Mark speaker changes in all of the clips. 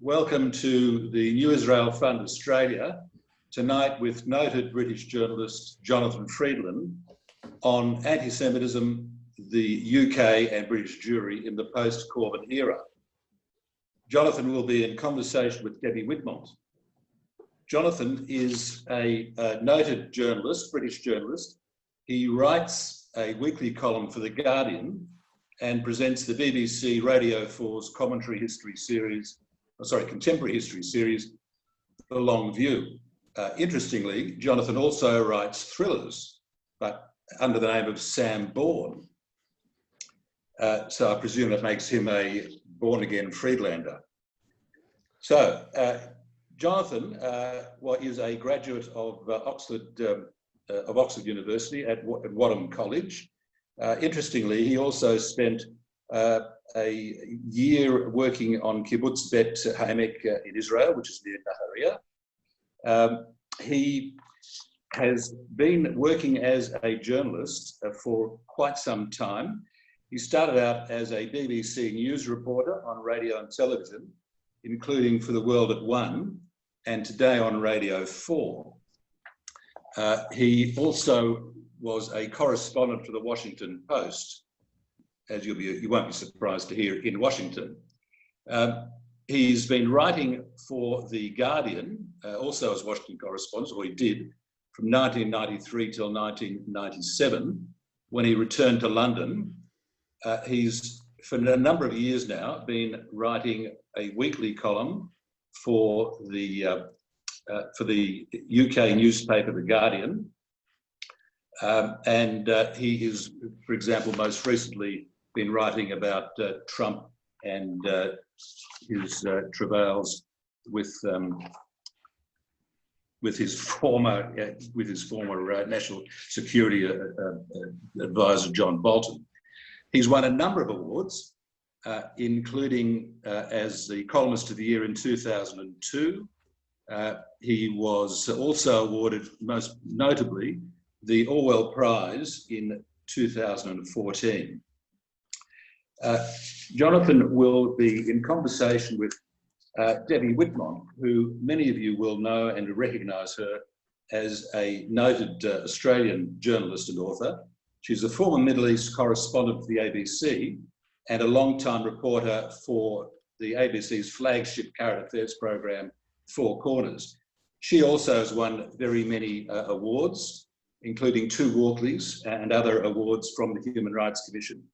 Speaker 1: Welcome to the New Israel Fund Australia, tonight with noted British journalist Jonathan Freedland on anti-Semitism, the UK and British Jewry in the post-Corbyn era. Jonathan will be in conversation with Debbie Whitmont. Jonathan is a noted journalist, British journalist. He writes a weekly column for The Guardian and presents the BBC Radio 4's contemporary history series, The Long View. Interestingly, Jonathan also writes thrillers, but under the name of Sam Bourne. So I presume that makes him a born-again Friedlander. So Jonathan is a graduate of Oxford University at Wadham College. Interestingly, he also spent a year working on Kibbutz Bet Haemek in Israel, which is near Nahariya. He has been working as a journalist for quite some time. He started out as a BBC news reporter on radio and television, including For the World at 1 and Today on Radio 4. He also was a correspondent for the Washington Post, as you won't be surprised to hear, in Washington. He's been writing for The Guardian, also as Washington correspondent, or he did, from 1993 till 1997, when he returned to London. He's, for a number of years now, been writing a weekly column for the UK newspaper, The Guardian. He is, for example, most recently been writing about Trump and his travails with his former national security advisor John Bolton. He's won a number of awards, including as the columnist of the year in 2002. He was also awarded, most notably, the Orwell Prize in 2014. Jonathan will be in conversation with Debbie Whitmont, who many of you will know and recognise her as a noted Australian journalist and author. She's a former Middle East correspondent for the ABC and a long-time reporter for the ABC's flagship current affairs program, Four Corners. She also has won very many awards, including 2 Walkleys and other awards from the Human Rights Commission.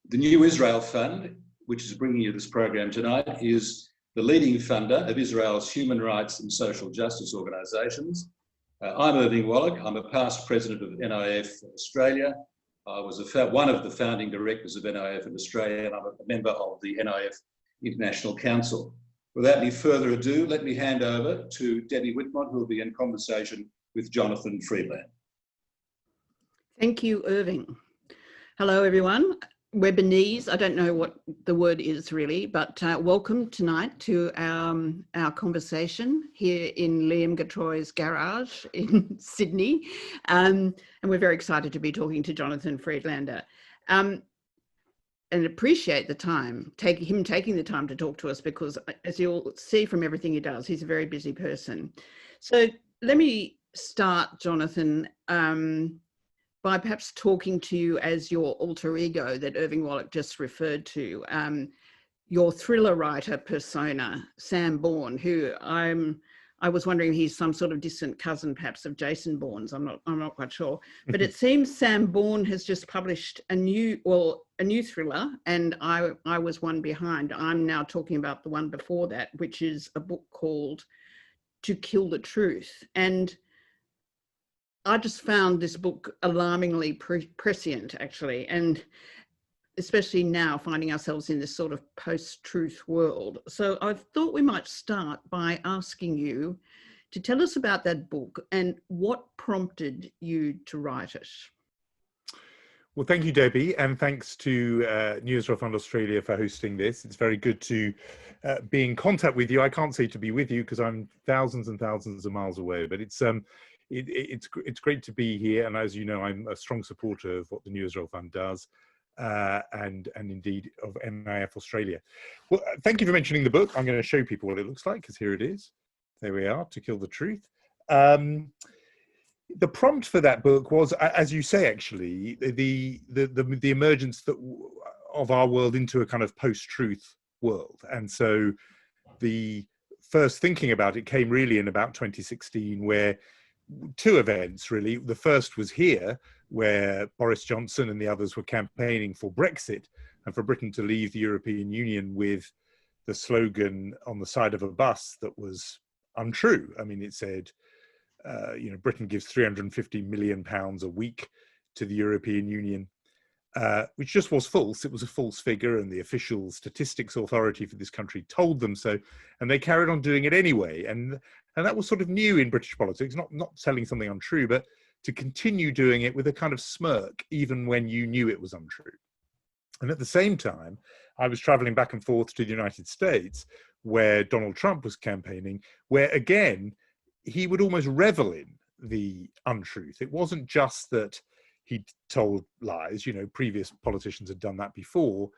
Speaker 1: The New Israel Fund, which is bringing you this program tonight, is the leading funder of Israel's human rights and social justice organisations. I'm Irving Wallach. I'm a past president of NIF Australia. I was one of the founding directors of NIF in Australia, and I'm a member of the NIF International Council. Without any further ado, let me hand over to Debbie Whitmont, who will be in conversation with Jonathan Freedland.
Speaker 2: Thank you, Irving. Hello, everyone. Webinese, I don't know what the word is really, but welcome tonight to our conversation here in Liam Gatroy's garage in Sydney. And we're very excited to be talking to Jonathan Freedlander. And appreciate the time, him taking the time to talk to us, because as you'll see from everything he does, he's a very busy person. So let me start, Jonathan, by perhaps talking to you as your alter ego that Irving Wallach just referred to, your thriller writer persona, Sam Bourne, who I was wondering if he's some sort of distant cousin perhaps of Jason Bourne's. I'm not quite sure. But it seems Sam Bourne has just published a new thriller, and I was one behind. I'm now talking about the one before that, which is a book called To Kill the Truth. And I just found this book alarmingly prescient, actually, and especially now finding ourselves in this sort of post-truth world. So I thought we might start by asking you to tell us about that book and what prompted you to write it.
Speaker 3: Well, thank you, Debbie, and thanks to New Israel Fund Australia for hosting this. It's very good to be in contact with you. I can't say to be with you because I'm thousands and thousands of miles away, but it's great to be here. And as you know, I'm a strong supporter of what the New Israel Fund does. and indeed of NIF Australia. Well, thank you for mentioning the book. I'm going to show people what it looks like, because here it is. There we are, To Kill the Truth. The prompt for that book was, as you say, actually, the emergence of our world into a kind of post-truth world. And so the first thinking about it came really in about 2016, where two events, really. The first was here, where Boris Johnson and the others were campaigning for Brexit and for Britain to leave the European Union with the slogan on the side of a bus that was untrue. I mean, it said, Britain gives £350 million a week to the European Union, which just was false. It was a false figure, and the official statistics authority for this country told them so, and they carried on doing it anyway. And that was sort of new in British politics, not telling something untrue, but to continue doing it with a kind of smirk, even when you knew it was untrue. And at the same time, I was traveling back and forth to the United States, where Donald Trump was campaigning, where again, he would almost revel in the untruth. It wasn't just that he told lies, previous politicians had done that before.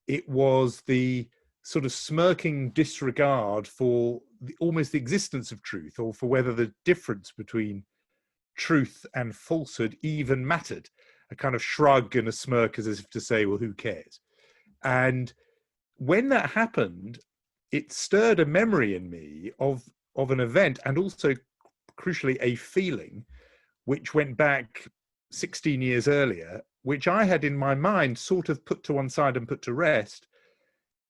Speaker 3: It was the sort of smirking disregard for almost the existence of truth, or for whether the difference between truth and falsehood even mattered. A kind of shrug and a smirk, as if to say, well, who cares? And when that happened, it stirred a memory in me of an event, and also, crucially, a feeling which went back 16 years earlier, which I had in my mind sort of put to one side and put to rest.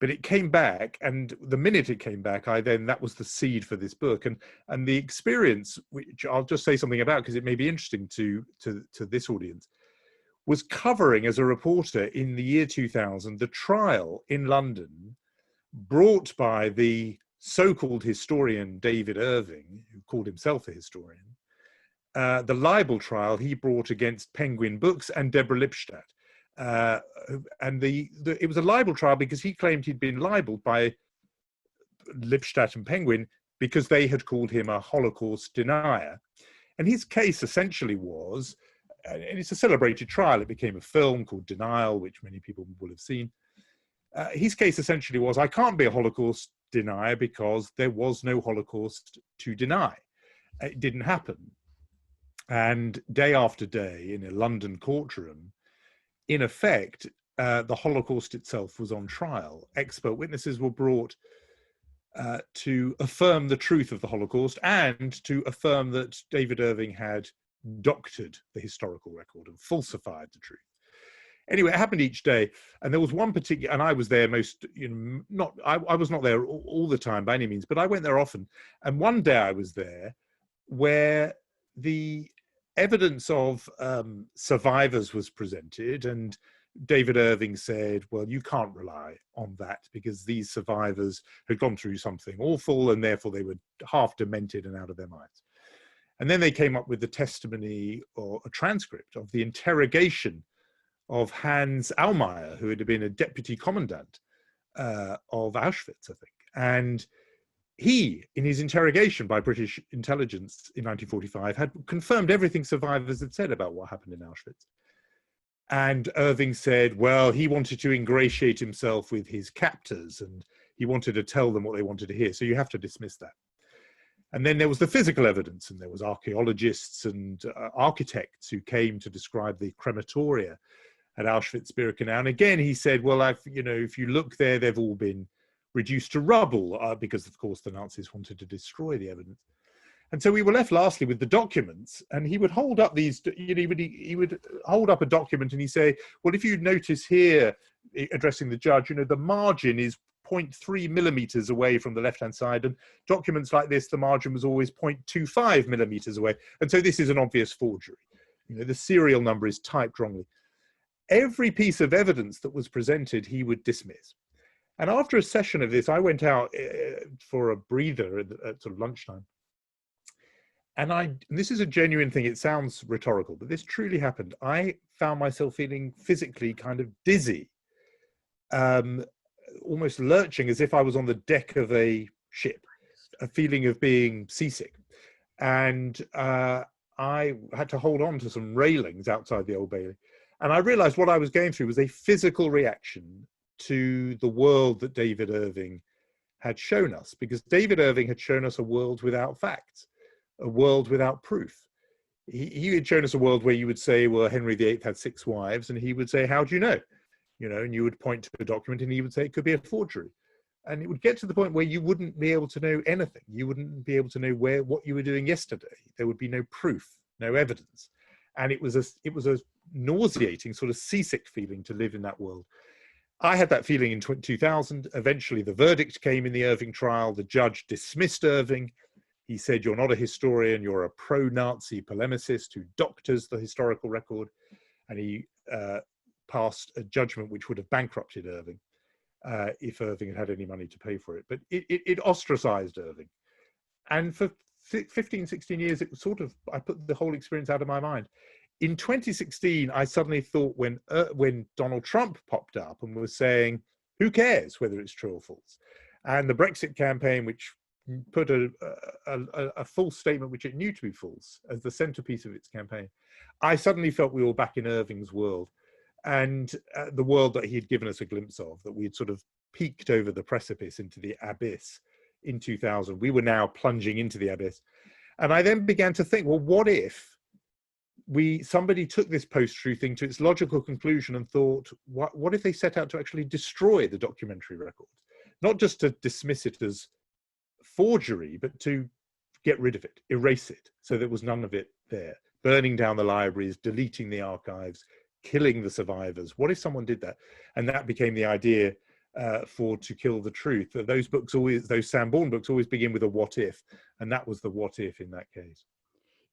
Speaker 3: But it came back, and the minute it came back, that was the seed for this book. And the experience, which I'll just say something about because it may be interesting to this audience, was covering as a reporter in the year 2000 the trial in London brought by the so-called historian David Irving, who called himself a historian, the libel trial he brought against Penguin Books and Deborah Lipstadt. It was a libel trial because he claimed he'd been libeled by Lipstadt and Penguin because they had called him a Holocaust denier. And his case essentially was, and it's a celebrated trial, it became a film called Denial, which many people will have seen. His case essentially was, I can't be a Holocaust denier because there was no Holocaust to deny. It didn't happen. And day after day in a London courtroom, in effect, the Holocaust itself was on trial. Expert witnesses were brought to affirm the truth of the Holocaust and to affirm that David Irving had doctored the historical record and falsified the truth. Anyway, it happened each day, and there was one particular, and I was there I was not there all the time by any means, but I went there often. And one day I was there where the evidence of survivors was presented, and David Irving said, well, you can't rely on that because these survivors had gone through something awful, and therefore they were half demented and out of their minds. And then they came up with the testimony or a transcript of the interrogation of Hans Ahlmeyer, who had been a deputy commandant of Auschwitz, I think. And he, in his interrogation by British intelligence in 1945, had confirmed everything survivors had said about what happened in Auschwitz. And Irving said, well, he wanted to ingratiate himself with his captors, and he wanted to tell them what they wanted to hear. So you have to dismiss that. And then there was the physical evidence, and there was archaeologists and architects who came to describe the crematoria at Auschwitz-Birkenau. And again, he said, well, if you look there, they've all been reduced to rubble because, of course, the Nazis wanted to destroy the evidence. And so we were left lastly with the documents, and he would hold up these, he would hold up a document and he'd say, well, if you notice here, addressing the judge, the margin is 0.3 millimeters away from the left-hand side, and documents like this, the margin was always 0.25 millimeters away. And so this is an obvious forgery. The serial number is typed wrongly. Every piece of evidence that was presented, he would dismiss. And after a session of this, I went out for a breather at sort of lunchtime. And this is a genuine thing, it sounds rhetorical, but this truly happened. I found myself feeling physically kind of dizzy, almost lurching as if I was on the deck of a ship, a feeling of being seasick. And I had to hold on to some railings outside the Old Bailey. And I realized what I was going through was a physical reaction to the world that David Irving had shown us, because David Irving had shown us a world without facts, a world without proof. He had shown us a world where you would say, well, Henry VIII had 6 wives, and he would say, how do you know? You know, and you would point to a document and he would say it could be a forgery. And it would get to the point where you wouldn't be able to know anything. You wouldn't be able to know what you were doing yesterday. There would be no proof, no evidence. And it was a nauseating sort of seasick feeling to live in that world. I had that feeling in 2000. Eventually the verdict came in the Irving trial. The judge dismissed Irving. He said, you're not a historian, you're a pro-Nazi polemicist who doctors the historical record. And he passed a judgment which would have bankrupted Irving if Irving had had any money to pay for it. But it ostracized Irving. And for 15, 16 years, it was sort of, I put the whole experience out of my mind. In 2016, I suddenly thought when Donald Trump popped up and was saying, who cares whether it's true or false? And the Brexit campaign, which put a false statement which it knew to be false as the centerpiece of its campaign, I suddenly felt we were back in Irving's world, and the world that he had given us a glimpse of, that we had sort of peeked over the precipice into the abyss in 2000. We were now plunging into the abyss. And I then began to think, well, what if somebody took this post-truth thing to its logical conclusion and thought, what if they set out to actually destroy the documentary records? Not just to dismiss it as forgery, but to get rid of it, erase it, so there was none of it there. Burning down the libraries, deleting the archives, killing the survivors. What if someone did that? And that became the idea for To Kill the Truth. Those books always, those Sam Bourne books always begin with a what if, and that was the what if in that case.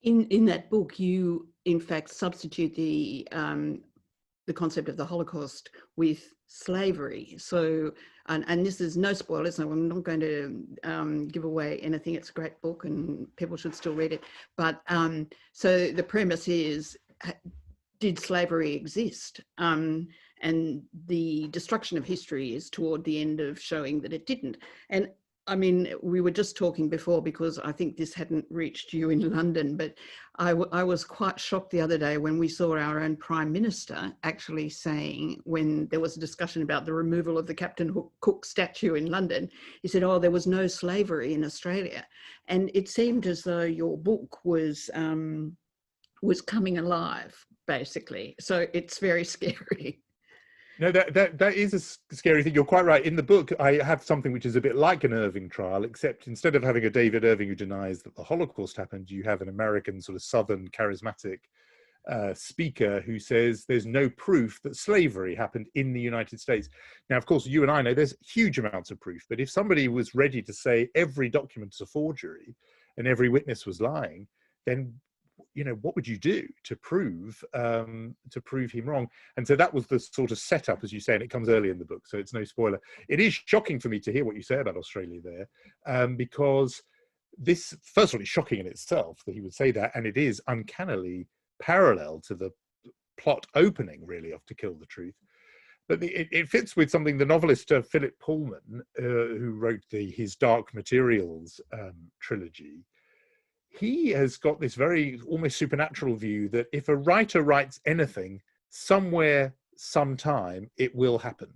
Speaker 2: In that book, you in fact substitute the concept of the Holocaust with slavery. So, and this is no spoilers, so I'm not going to give away anything. It's a great book and people should still read it. But so the premise is, did slavery exist? And the destruction of history is toward the end of showing that it didn't. And I mean, we were just talking before, because I think this hadn't reached you in London, but I was quite shocked the other day when we saw our own Prime Minister actually saying, when there was a discussion about the removal of the Captain Cook statue in London, he said, oh, there was no slavery in Australia. And it seemed as though your book was coming alive, basically. So it's very scary.
Speaker 3: No, that is a scary thing. You're quite right. In the book, I have something which is a bit like an Irving trial, except instead of having a David Irving who denies that the Holocaust happened, you have an American sort of Southern charismatic speaker who says there's no proof that slavery happened in the United States. Now, of course, you and I know there's huge amounts of proof, but if somebody was ready to say every document is a forgery and every witness was lying, then what would you do to prove him wrong? And so that was the sort of setup, as you say, and it comes early in the book, so it's no spoiler. It is shocking for me to hear what you say about Australia there, because this, first of all, it's shocking in itself that he would say that, and it is uncannily parallel to the plot opening, really, of To Kill the Truth. But it fits with something the novelist Philip Pullman, who wrote his Dark Materials trilogy. He has got this very almost supernatural view that if a writer writes anything, somewhere, sometime, it will happen.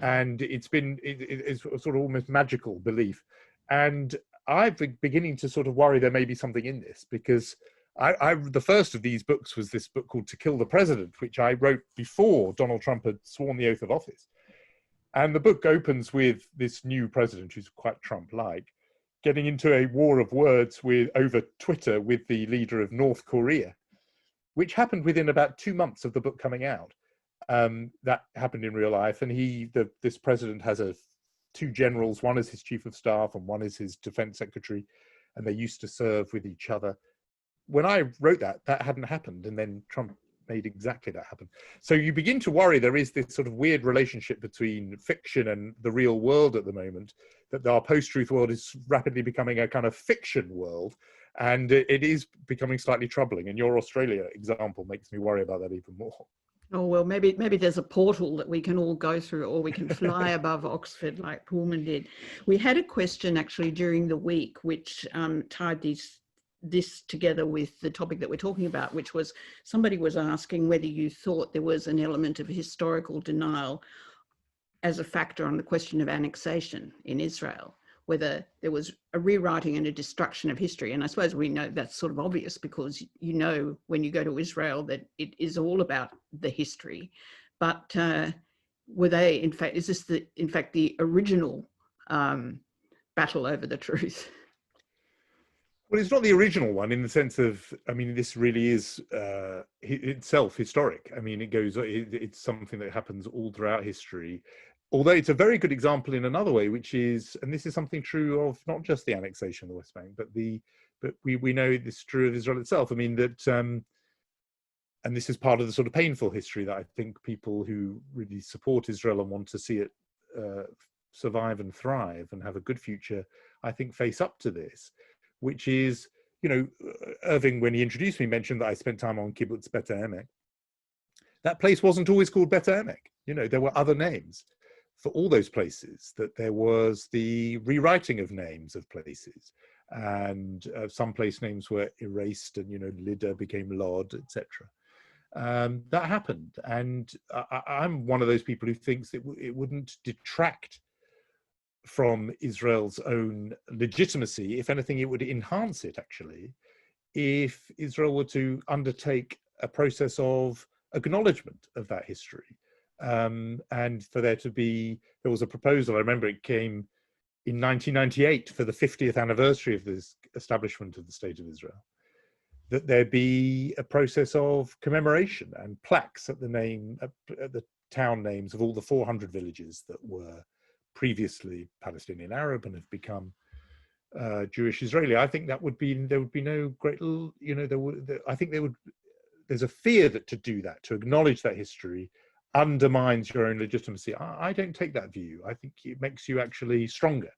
Speaker 3: And it's sort of almost magical belief. And I've been beginning to sort of worry there may be something in this, because the first of these books was this book called To Kill the President, which I wrote before Donald Trump had sworn the oath of office. And the book opens with this new president, who's quite Trump-like, getting into a war of words over Twitter with the leader of North Korea, which happened within about 2 months of the book coming out. That happened in real life. And this president has two generals, one is his chief of staff and one is his defense secretary, and they used to serve with each other. When I wrote that hadn't happened, and then Trump made exactly that happen. So you begin to worry there is this sort of weird relationship between fiction and the real world at the moment, that our post-truth world is rapidly becoming a kind of fiction world, and it is becoming slightly troubling. And your Australia example makes me worry about that even more.
Speaker 2: Oh, well, maybe there's a portal that we can all go through, or we can fly above Oxford like Pullman did. We had a question actually during the week which tied these this together with the topic that we're talking about, which was somebody was asking whether you thought there was an element of historical denial as a factor on the question of annexation in Israel, whether there was a rewriting and a destruction of history. And I suppose we know that's sort of obvious, because you know when you go to Israel that it is all about the history. But were they, in fact, is this in fact the original battle over the truth?
Speaker 3: Well, it's not the original one in the sense of, I mean, this really is itself historic. I mean, it's something that happens all throughout history. Although it's a very good example in another way, which is, and this is something true of not just the annexation of the West Bank, but we know this is true of Israel itself. I mean, that, and this is part of the sort of painful history that I think people who really support Israel and want to see it survive and thrive and have a good future, I think, face up to this. Which is, you know, Irving, when he introduced me, mentioned that I spent time on Kibbutz Bet Emek. That place wasn't always called Bet Emek. You know, there were other names for all those places, that there was the rewriting of names of places. And some place names were erased and, you know, Lida became Lod, etc. That happened. And I'm one of those people who thinks that it wouldn't detract from Israel's own legitimacy. If anything, it would enhance it, actually, if Israel were to undertake a process of acknowledgement of that history. And for there was a proposal, I remember it came in 1998 for the 50th anniversary of the establishment of the State of Israel, that there be a process of commemoration and plaques at the town names of all the 400 villages that were previously Palestinian Arab and have become Jewish Israeli. I think there would be no great, you know, I think there's a fear that to do that, to acknowledge that history, undermines your own legitimacy. I don't take that view. I think it makes you actually stronger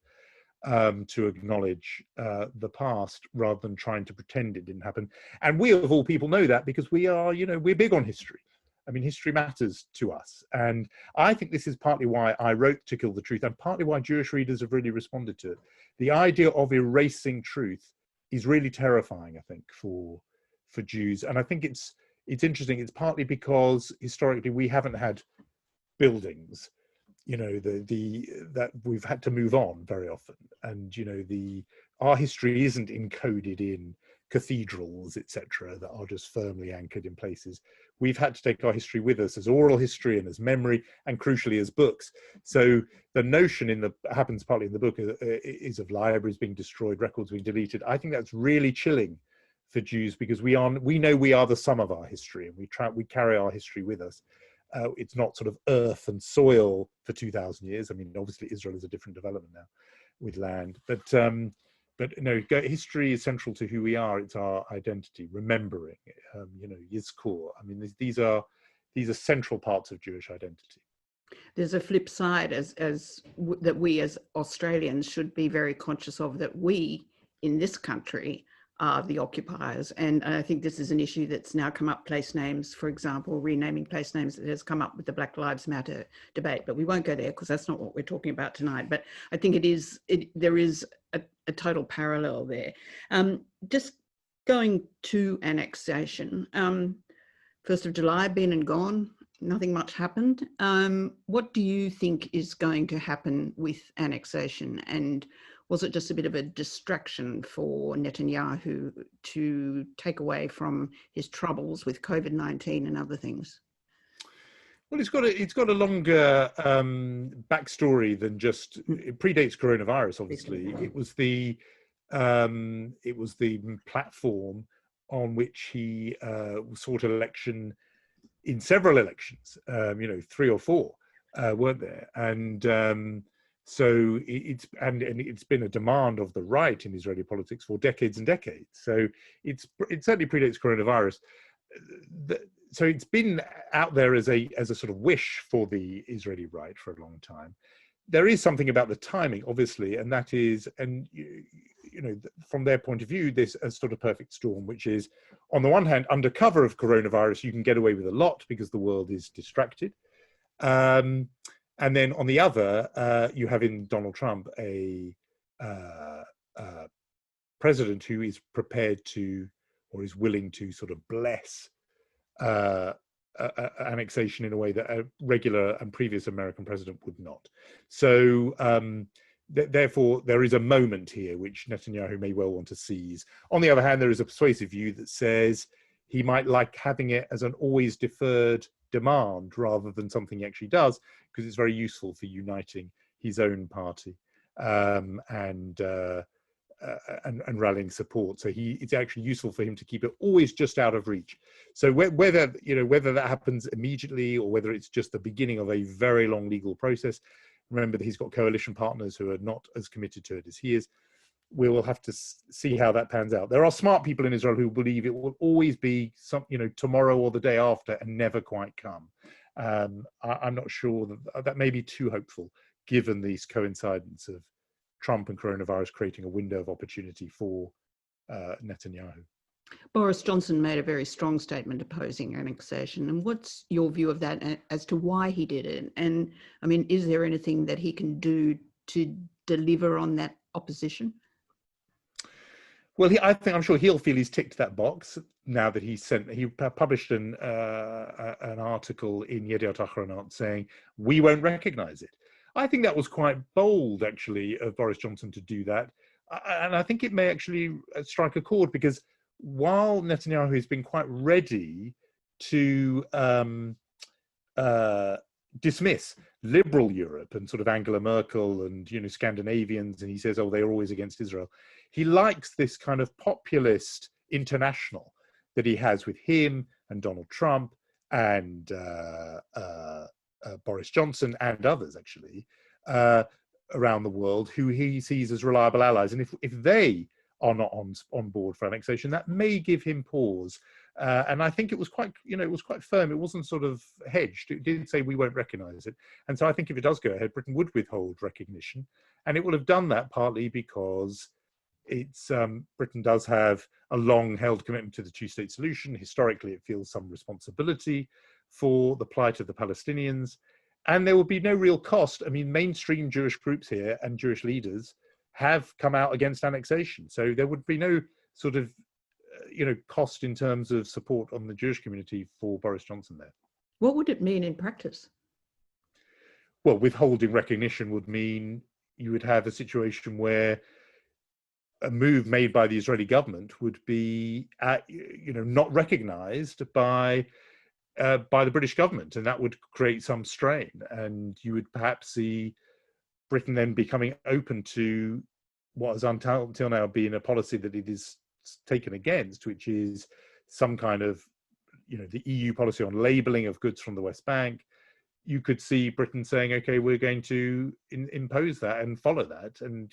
Speaker 3: to acknowledge the past rather than trying to pretend it didn't happen. And we, of all people, know that because we are, you know, we're big on history. I mean, history matters to us. And I think this is partly why I wrote To Kill the Truth and partly why Jewish readers have really responded to it. The idea of erasing truth is really terrifying, I think, for Jews. And I think it's interesting. It's partly because historically we haven't had buildings, you know, that we've had to move on very often. And, you know, our history isn't encoded in cathedrals, etc., that are just firmly anchored in places. We've had to take our history with us as oral history and as memory, and crucially as books. So the notion happens partly in the book is of libraries being destroyed, records being deleted. I think that's really chilling for Jews, because we know we are the sum of our history, and we carry our history with us. It's not sort of earth and soil for 2,000 years. I mean, obviously Israel is a different development now with land, but no, history is central to who we are. It's our identity, remembering, you know, Yizkor. I mean, these are central parts of Jewish identity.
Speaker 2: There's a flip side that we as Australians should be very conscious of, that we in this country are the occupiers. And I think this is an issue that's now come up, place names, for example, renaming place names, that has come up with the Black Lives Matter debate, but we won't go there because that's not what we're talking about tonight. But I think there is a total parallel there. Just going to annexation, 1st of July, been and gone, nothing much happened. What do you think is going to happen with annexation? And was it just a bit of a distraction for Netanyahu to take away from his troubles with COVID-19 and other things?
Speaker 3: Well, it's got a longer backstory than just, it predates coronavirus. Obviously, it was the platform on which he sought election in several elections. You know, 3 or 4 weren't there, and so it's been a demand of the right in Israeli politics for decades and decades. So it certainly predates coronavirus. So it's been out there as a sort of wish for the Israeli right for a long time. There is something about the timing, obviously, and that is, and you know, from their point of view, this a sort of perfect storm, which is, on the one hand, under cover of coronavirus, you can get away with a lot because the world is distracted. And then on the other, you have in Donald Trump a president who is prepared to, or is willing to, sort of bless annexation in a way that a regular and previous American president would not. So therefore, there is a moment here which Netanyahu may well want to seize. On the other hand, there is a persuasive view that says he might like having it as an always deferred demand rather than something he actually does, because it's very useful for uniting his own party and rallying support. So it's actually useful for him to keep it always just out of reach. So whether that happens immediately or whether it's just the beginning of a very long legal process, remember that he's got coalition partners who are not as committed to it as he is. We will have to see how that pans out. There are smart people in Israel who believe it will always be tomorrow or the day after and never quite come. I'm not sure that may be too hopeful, given these coincidence of Trump and coronavirus creating a window of opportunity for Netanyahu.
Speaker 2: Boris Johnson made a very strong statement opposing annexation. And what's your view of that as to why he did it? And I mean, is there anything that he can do to deliver on that opposition?
Speaker 3: Well, I'm sure he'll feel he's ticked that box now that he published an article in Yediot Ahronot saying, we won't recognize it. I think that was quite bold, actually, of Boris Johnson to do that. And I think it may actually strike a chord, because while Netanyahu has been quite ready to dismiss liberal Europe and sort of Angela Merkel and Scandinavians, and he says, oh, they're always against Israel, he likes this kind of populist international that he has with him and Donald Trump and Boris Johnson and others, actually, around the world, who he sees as reliable allies. And if they are not on board for annexation, that may give him pause. And I think it was quite, it was quite firm. It wasn't sort of hedged. It didn't say we won't recognise it. And so I think if it does go ahead, Britain would withhold recognition, and it will have done that partly because Britain does have a long-held commitment to the two-state solution. Historically, it feels some responsibility for the plight of the Palestinians, and there will be no real cost. I mean, mainstream Jewish groups here and Jewish leaders have come out against annexation, so there would be no sort of cost in terms of support on the Jewish community for Boris Johnson there.
Speaker 2: What would it mean in practice?
Speaker 3: Well, withholding recognition would mean you would have a situation where a move made by the Israeli government would be, not recognised by the British government, and that would create some strain. And you would perhaps see Britain then becoming open to what has until now been a policy that it is taken against, which is some kind of, the EU policy on labelling of goods from the West Bank. You could see Britain saying, okay, we're going to impose that and follow that. And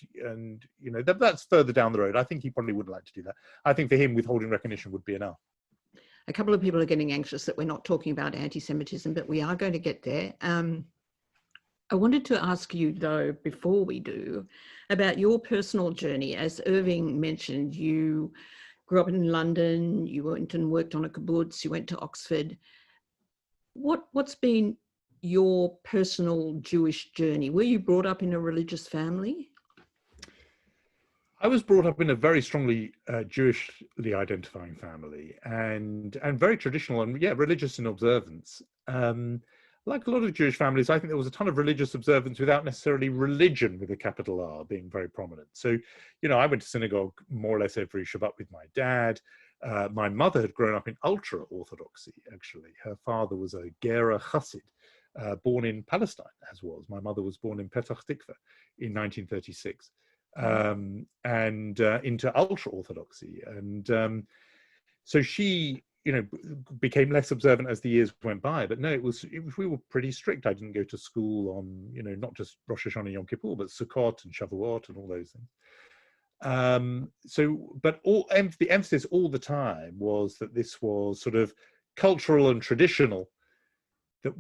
Speaker 3: that's further down the road. I think he probably wouldn't like to do that. I think for him, withholding recognition would be enough.
Speaker 2: A couple of people are getting anxious that we're not talking about anti-Semitism, but we are going to get there. I wanted to ask you, though, before we do, about your personal journey. As Irving mentioned, you grew up in London, you went and worked on a kibbutz, you went to Oxford. What's been your personal Jewish journey? Were you brought up in a religious family?
Speaker 3: I was brought up in a very strongly Jewishly identifying family, and very traditional and religious in observance. Like a lot of Jewish families, I think there was a ton of religious observance without necessarily religion with a capital R being very prominent. So, I went to synagogue more or less every Shabbat with my dad. My mother had grown up in ultra-Orthodoxy, actually. Her father was a Gera Chassid, born in Palestine, as was. My mother was born in Petach Tikva in 1936, and into ultra-Orthodoxy. And so she, became less observant as the years went by. But no, we were pretty strict. I didn't go to school on, not just Rosh Hashanah, Yom Kippur, but Sukkot and Shavuot and all those things. But the emphasis all the time was that this was sort of cultural and traditional, that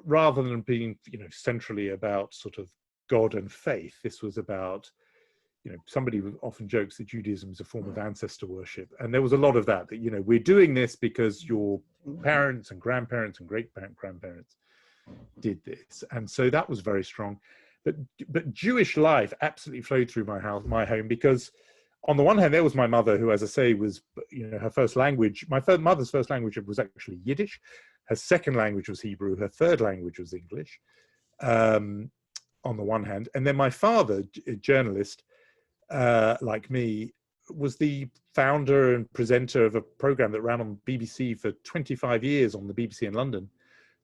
Speaker 3: rather than being, centrally about sort of God and faith, this was about, somebody often jokes that Judaism is a form of ancestor worship. And there was a lot of that, we're doing this because your parents and grandparents and great-grandparents did this. And so that was very strong. But Jewish life absolutely flowed through my home, because on the one hand, there was my mother, who, as I say, was, her first language. My mother's first language was actually Yiddish. Her second language was Hebrew. Her third language was English, on the one hand. And then my father, a journalist like me, was the founder and presenter of a program that ran on BBC for 25 years on the BBC in London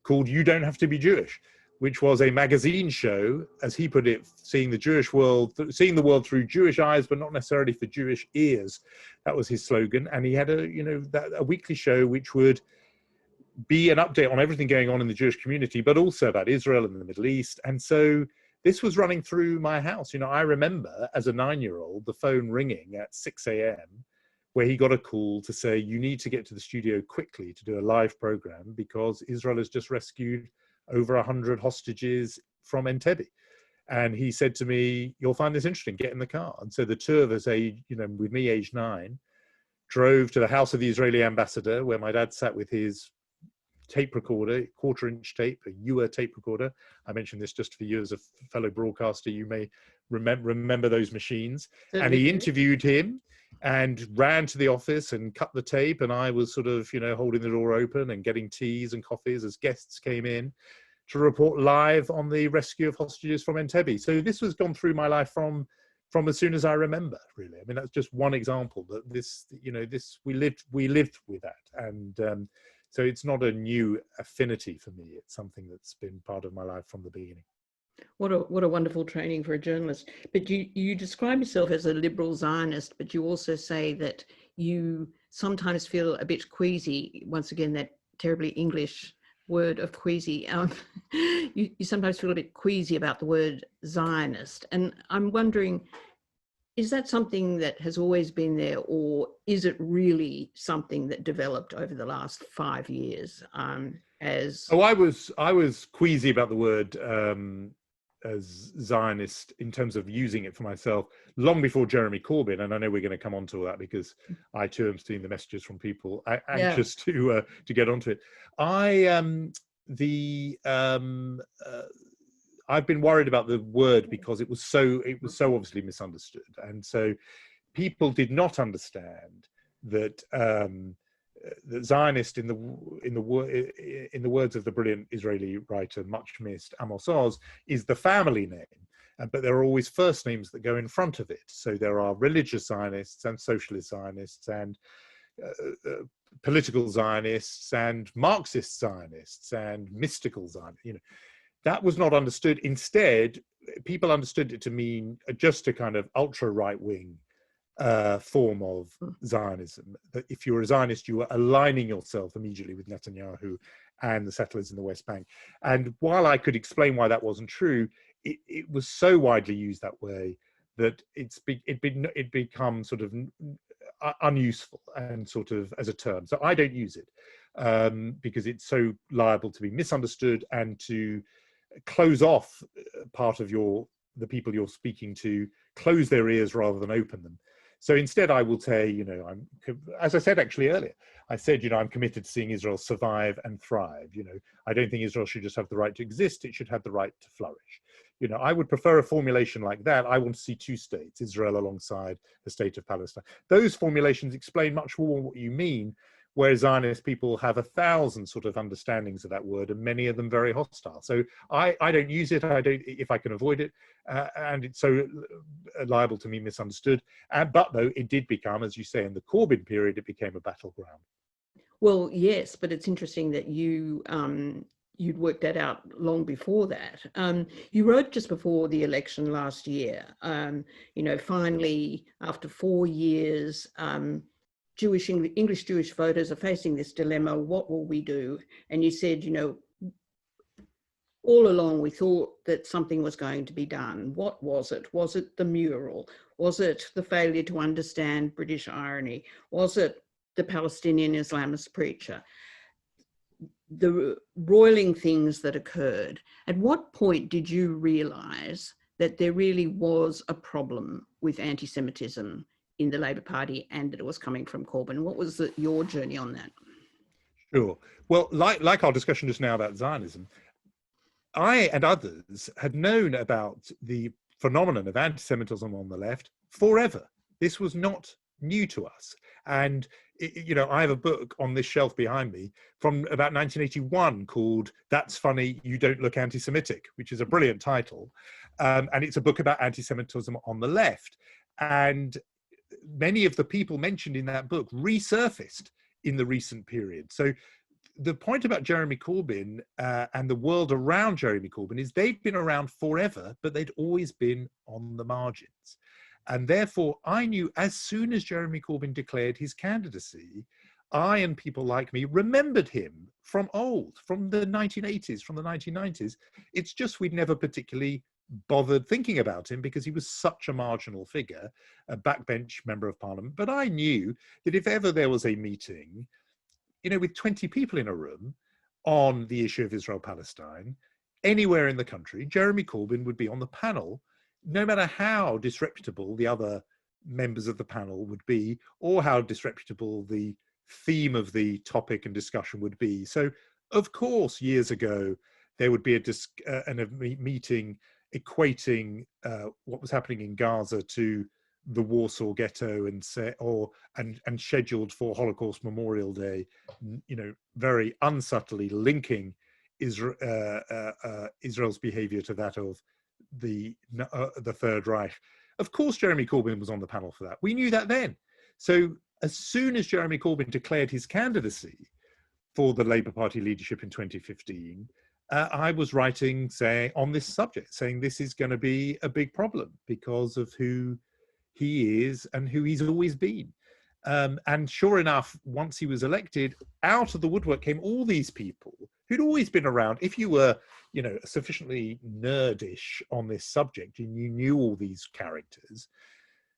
Speaker 3: called You Don't Have to Be Jewish, which was a magazine show, as he put it, seeing the world through Jewish eyes, but not necessarily for Jewish ears. That was his slogan. And he had a weekly show which would be an update on everything going on in the Jewish community, but also about Israel and the Middle East. And so this was running through my house. I remember as a 9-year-old, the phone ringing at 6 a.m. where he got a call to say, you need to get to the studio quickly to do a live program because Israel has just rescued over 100 hostages from Entebbe. And he said to me, you'll find this interesting, get in the car. And so the two of us, with me age 9, drove to the house of the Israeli ambassador, where my dad sat with his tape recorder, quarter-inch tape, a Ewer tape recorder. I mentioned this just for you as a fellow broadcaster. You may remember those machines. And he interviewed him and ran to the office and cut the tape. And I was sort of, holding the door open and getting teas and coffees as guests came in to report live on the rescue of hostages from Entebbe. So this was gone through my life from as soon as I remember, really. I mean, that's just one example that we lived with that. And so it's not a new affinity for me. It's something that's been part of my life from the beginning.
Speaker 2: What a wonderful training for a journalist. But you describe yourself as a liberal Zionist, but you also say that you sometimes feel a bit queasy. Once again, that terribly English word of queasy. You sometimes feel a bit queasy about the word Zionist. And I'm wondering, is that something that has always been there, or is it really something that developed over the last 5 years? I
Speaker 3: was queasy about the word as Zionist in terms of using it for myself long before Jeremy Corbyn, and I know we're going to come on to that because I too am seeing the messages from people anxious to get onto it. I've been worried about the word because it was so obviously misunderstood, and so people did not understand that that Zionist, in the words of the brilliant Israeli writer, much missed Amos Oz, is the family name, but there are always first names that go in front of it. So there are religious Zionists and socialist Zionists and political Zionists and Marxist Zionists and mystical Zionists. That was not understood. Instead, people understood it to mean just a kind of ultra right-wing form of Zionism. That if you were a Zionist, you were aligning yourself immediately with Netanyahu and the settlers in the West Bank. And while I could explain why that wasn't true, it was so widely used that way that it become sort of unuseful and sort of as a term. So I don't use it because it's so liable to be misunderstood and to close off part of the people you're speaking to, close their ears rather than open them. So instead I will say, as I said actually earlier, I said, I'm committed to seeing Israel survive and thrive. I don't think Israel should just have the right to exist, it should have the right to flourish. I would prefer a formulation like that. I want to see two states, Israel alongside the state of Palestine. Those formulations explain much more what you mean, whereas Zionist people have 1,000 sort of understandings of that word, and many of them very hostile. So I don't use it, if I can avoid it, and it's so liable to be misunderstood. But though it did become, as you say, in the Corbyn period, it became a battleground.
Speaker 2: Well, yes, but it's interesting that you'd worked that out long before that. You wrote just before the election last year, finally, after 4 years, English Jewish voters are facing this dilemma. What will we do? And you said, all along we thought that something was going to be done. What was it? Was it the mural? Was it the failure to understand British irony? Was it the Palestinian Islamist preacher? The roiling things that occurred. At what point did you realise that there really was a problem with anti-Semitism in the Labour Party and that it was coming from Corbyn? What was your journey on that?
Speaker 3: Sure. Well, like our discussion just now about Zionism, I and others had known about the phenomenon of anti-Semitism on the left forever. This was not new to us. And, you know, I have a book on this shelf behind me from about 1981 called That's Funny, You Don't Look Anti-Semitic, which is a brilliant title. And it's a book about anti-Semitism on the left. And many of the people mentioned in that book resurfaced in the recent period. So the point about Jeremy Corbyn and the world around Jeremy Corbyn is they've been around forever, but they'd always been on the margins. And therefore, I knew as soon as Jeremy Corbyn declared his candidacy, I and people like me remembered him from old, from the 1980s, from the 1990s. It's just we'd never particularly bothered thinking about him because he was such a marginal figure, a backbench member of parliament. But I knew that if ever there was a meeting, you know, with 20 people in a room on the issue of Israel-Palestine, anywhere in the country, Jeremy Corbyn would be on the panel, no matter how disreputable the other members of the panel would be, or how disreputable the theme of the topic and discussion would be. So, of course, years ago, there would be a meeting equating what was happening in Gaza to the Warsaw Ghetto and scheduled for Holocaust Memorial Day, you know, very unsubtly linking Israel's behavior to that of the Third Reich. Of course, Jeremy Corbyn was on the panel for that. We knew that then. So as soon as Jeremy Corbyn declared his candidacy for the Labour Party leadership in 2015, I was writing on this subject, saying this is going to be a big problem because of who he is and who he's always been. And sure enough, once he was elected, out of the woodwork came all these people who'd always been around. If you were, you know, sufficiently nerdish on this subject and you knew all these characters,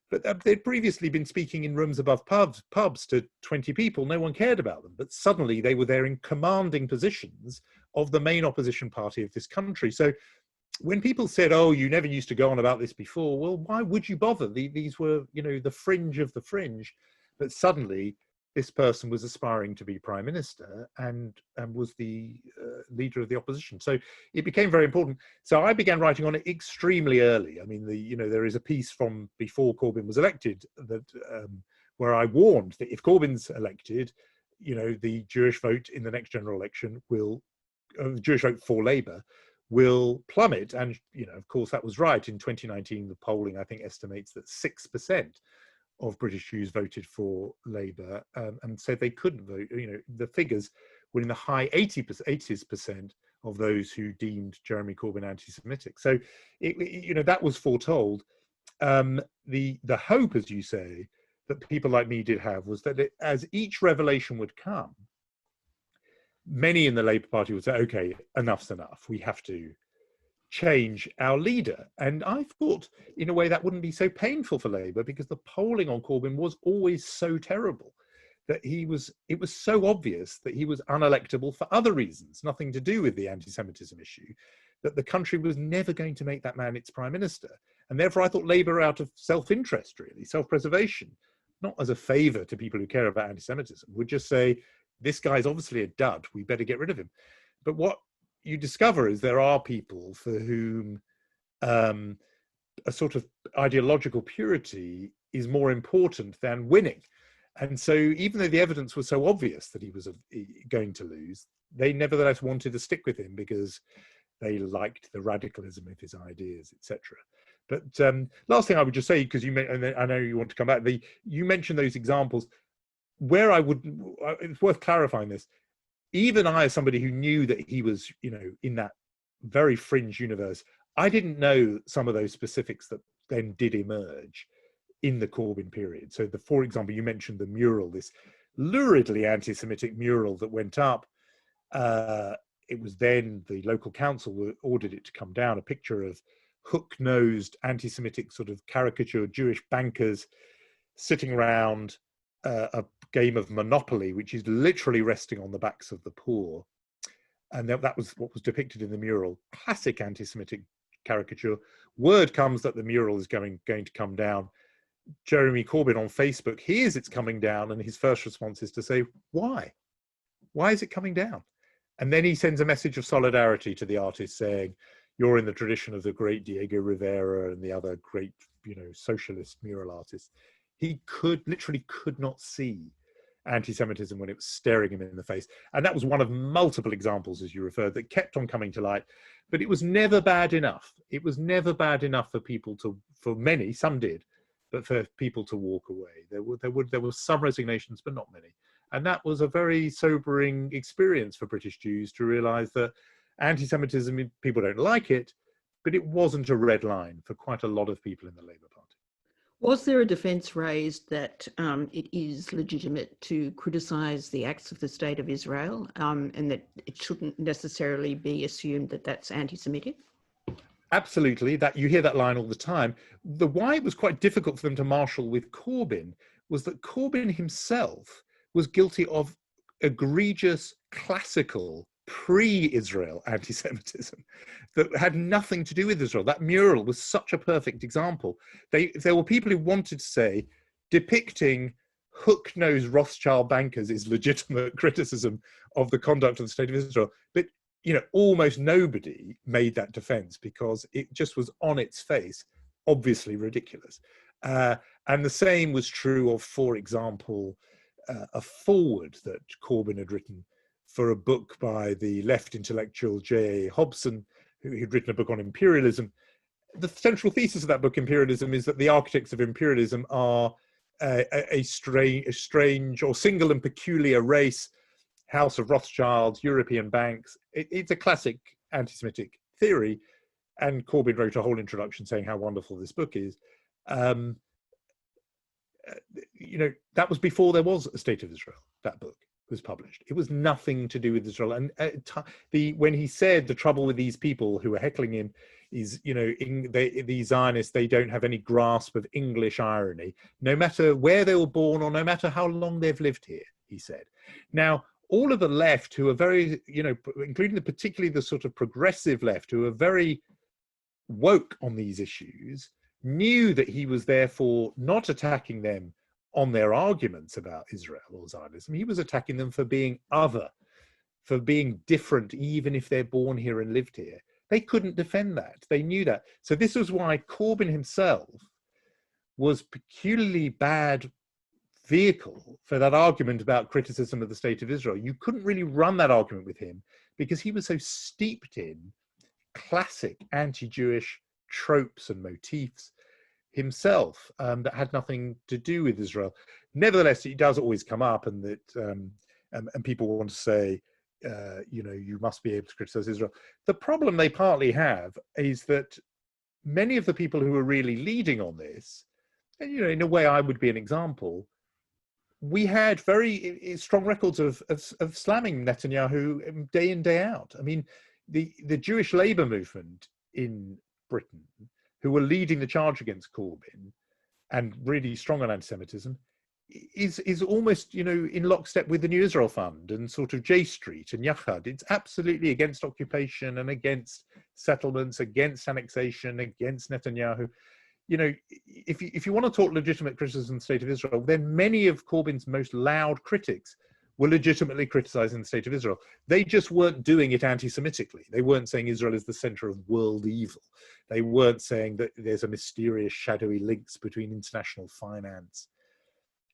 Speaker 3: but they'd previously been speaking in rooms above pubs to 20 people. No one cared about them, but suddenly they were there in commanding positions of the main opposition party of this country. So when people said, oh, you never used to go on about this before, well, why would you bother? These were, you know, the fringe of the fringe. But suddenly this person was aspiring to be prime minister and was the leader of the opposition. So it became very important. So I began writing on it extremely early. I mean, you know, there is a piece from before Corbyn was elected that where I warned that if Corbyn's elected, you know, the Jewish vote in the next general election will, the Jewish vote for Labour will plummet. And, you know, of course, that was right. In 2019, the polling, I think, estimates that 6% of British Jews voted for Labour and said they couldn't vote. You know, the figures were in the high 80s% of those who deemed Jeremy Corbyn anti-Semitic. So, you know, that was foretold. The hope, as you say, that people like me did have was that as each revelation would come, many in the Labour Party would say, okay, enough's enough. We have to change our leader. And I thought in a way that wouldn't be so painful for Labour because the polling on Corbyn was always so terrible that it was so obvious that he was unelectable for other reasons, nothing to do with the anti-Semitism issue, that the country was never going to make that man its prime minister. And therefore I thought Labour, out of self-interest really, self-preservation, not as a favour to people who care about anti-Semitism, would just say, this guy's obviously a dud, we better get rid of him. But what you discover is there are people for whom a sort of ideological purity is more important than winning. And so even though the evidence was so obvious that he was going to lose, they nevertheless wanted to stick with him because they liked the radicalism of his ideas, etc. But last thing I would just say, because I know you want to come back, you mentioned those examples where it's worth clarifying this. Even I, as somebody who knew that he was, you know, in that very fringe universe, I didn't know some of those specifics that then did emerge in the Corbyn period. So for example, you mentioned the mural, this luridly anti-Semitic mural that went up. It was then the local council ordered it to come down, a picture of hook-nosed anti-Semitic sort of caricature Jewish bankers sitting around a game of Monopoly, which is literally resting on the backs of the poor. And that was what was depicted in the mural. Classic anti-Semitic caricature. Word comes that the mural is going to come down. Jeremy Corbyn on Facebook hears it's coming down, and his first response is to say, why? Why is it coming down? And then he sends a message of solidarity to the artist saying, you're in the tradition of the great Diego Rivera and the other great, you know, socialist mural artists. He literally could not see anti-Semitism when it was staring him in the face. And that was one of multiple examples, as you referred, that kept on coming to light. But it was never bad enough. It was never bad enough for people for many, some did, but for people to walk away. There were some resignations, but not many. And that was a very sobering experience for British Jews to realize that anti-Semitism, people don't like it, but it wasn't a red line for quite a lot of people in the Labour Party.
Speaker 2: Was there a defence raised that it is legitimate to criticise the acts of the State of Israel and that it shouldn't necessarily be assumed that that's anti-Semitic?
Speaker 3: Absolutely, that you hear that line all the time. Why it was quite difficult for them to marshal with Corbyn was that Corbyn himself was guilty of egregious, classical, pre-Israel anti-Semitism that had nothing to do with Israel. That mural was such a perfect example. There were people who wanted to say depicting hook-nosed Rothschild bankers is legitimate criticism of the conduct of the State of Israel. But almost nobody made that defense because it just was on its face, obviously ridiculous. And the same was true of, for example, a foreword that Corbyn had written for a book by the left intellectual J.A. Hobson, who'd written a book on imperialism. The central thesis of that book, Imperialism, is that the architects of imperialism are a strange or single and peculiar race, House of Rothschild, European banks. It's a classic anti-Semitic theory, and Corbyn wrote a whole introduction saying how wonderful this book is. That was before there was a State of Israel. That book was published. It was nothing to do with Israel. And when he said the trouble with these people who are heckling him is, the Zionists, they don't have any grasp of English irony, no matter where they were born or no matter how long they've lived here, he said. Now, all of the left who are very, including particularly the sort of progressive left who are very woke on these issues, knew that he was therefore not attacking them on their arguments about Israel or Zionism. He was attacking them for being other, for being different, even if they're born here and lived here. They couldn't defend that. They knew that. So this was why Corbyn himself was peculiarly bad vehicle for that argument about criticism of the State of Israel. You couldn't really run that argument with him because he was so steeped in classic anti-Jewish tropes and motifs himself that had nothing to do with Israel. Nevertheless, it does always come up, and that and people want to say, you must be able to criticize Israel. The problem they partly have is that many of the people who are really leading on this, and in a way I would be an example, we had very strong records of slamming Netanyahu day in, day out. I mean, the Jewish labor movement in Britain, who were leading the charge against Corbyn and really strong on anti-Semitism, is almost, in lockstep with the New Israel Fund and sort of J Street and Yachad. It's absolutely against occupation and against settlements, against annexation, against Netanyahu. If you want to talk legitimate criticism of the State of Israel, then many of Corbyn's most loud critics were legitimately criticizing the State of Israel. They just weren't doing it anti-Semitically. They weren't saying Israel is the center of world evil. They weren't saying that there's a mysterious shadowy links between international finance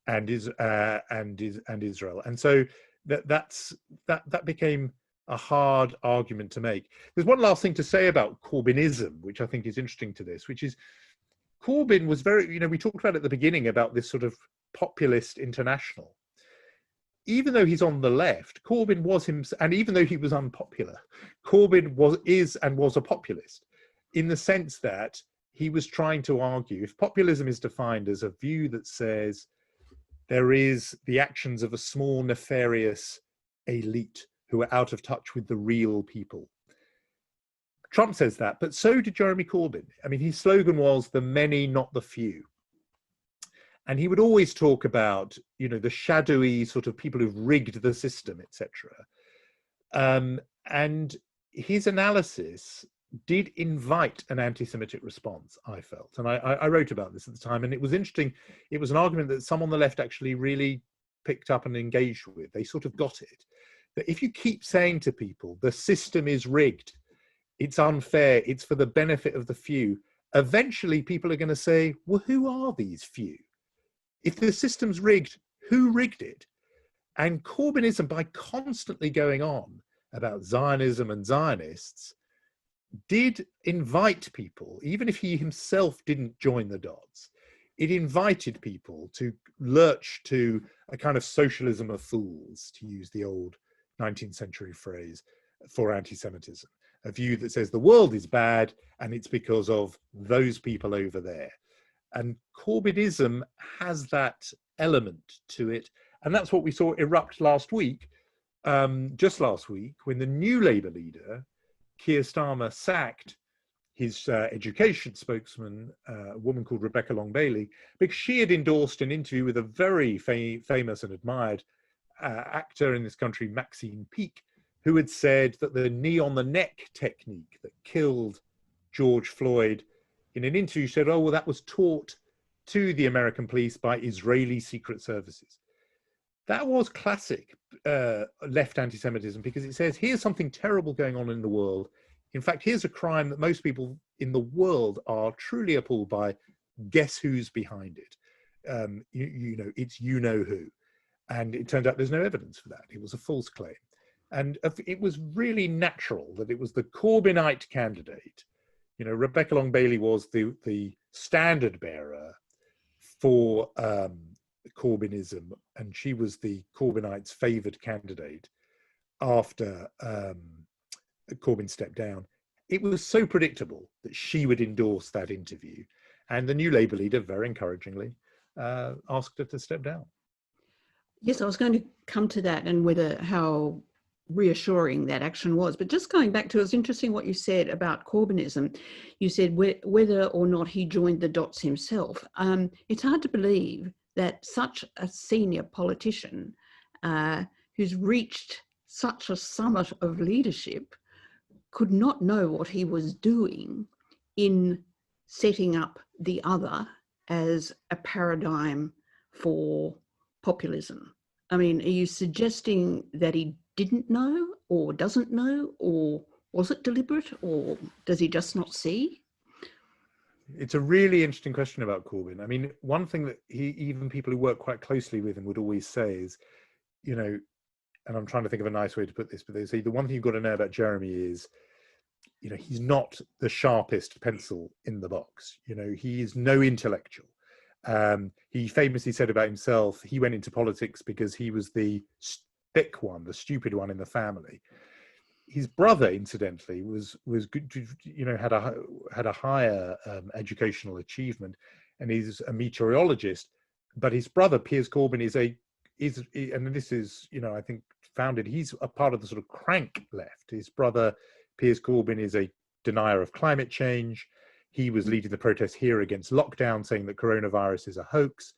Speaker 3: and Israel. And so that became a hard argument to make. There's one last thing to say about Corbynism, which I think is interesting to this, which is Corbyn was very, we talked about at the beginning about this sort of populist international. Even though he's on the left, Corbyn was himself, and even though he was unpopular, Corbyn was a populist, in the sense that he was trying to argue, if populism is defined as a view that says there is the actions of a small nefarious elite who are out of touch with the real people. Trump says that, but so did Jeremy Corbyn. I mean, his slogan was the many, not the few. And he would always talk about, the shadowy sort of people who've rigged the system, etc. And his analysis did invite an anti-Semitic response, I felt. And I wrote about this at the time, and it was interesting. It was an argument that some on the left actually really picked up and engaged with. They sort of got it. That if you keep saying to people, the system is rigged, it's unfair, it's for the benefit of the few, eventually people are going to say, well, who are these few? if the system's rigged, who rigged it? And Corbynism, by constantly going on about Zionism and Zionists, did invite people, even if he himself didn't join the dots, it invited people to lurch to a kind of socialism of fools, to use the old 19th century phrase for anti-Semitism, a view that says the world is bad and it's because of those people over there. And Corbynism has that element to it. And that's what we saw erupt last week, just last week, when the new Labour leader, Keir Starmer, sacked his education spokesman, a woman called Rebecca Long-Bailey, because she had endorsed an interview with a very famous and admired actor in this country, Maxine Peake, who had said that the knee on the neck technique that killed George Floyd, in an interview said, oh, well, that was taught to the American police by Israeli secret services. That was classic left anti-Semitism, because it says, here's something terrible going on in the world. In fact, here's a crime that most people in the world are truly appalled by. Guess who's behind it? You know, it's you know who. And it turned out there's no evidence for that. It was a false claim. And it was really natural that it was the Corbynite candidate. You know, Rebecca Long-Bailey was the standard bearer for Corbynism, and she was the Corbynites' favoured candidate after Corbyn stepped down. It was so predictable that she would endorse that interview, and the new Labour leader, very encouragingly, asked her to step down.
Speaker 2: Yes, I was going to come to that and how reassuring that action was. But just going back to, it was interesting what you said about Corbynism. You said whether or not he joined the dots himself. It's hard to believe that such a senior politician who's reached such a summit of leadership could not know what he was doing in setting up the other as a paradigm for populism. I mean, are you suggesting that he didn't know or doesn't know, or was it deliberate, or does he just not see?
Speaker 3: It's a really interesting question about Corbyn. I mean, one thing that even people who work quite closely with him would always say is, you know, and I'm trying to think of a nice way to put this, but they say the one thing you've got to know about Jeremy is, you know, he's not the sharpest pencil in the box. You know, he is no intellectual. He famously said about himself, he went into politics because he was the thick one, the stupid one in the family. His brother, incidentally, was good, you know, had a higher educational achievement, and he's a meteorologist. But his brother, Piers Corbyn, and this is, you know, I think founded. He's a part of the sort of crank left. His brother, Piers Corbyn, is a denier of climate change. He was leading the protests here against lockdown, saying that coronavirus is a hoax.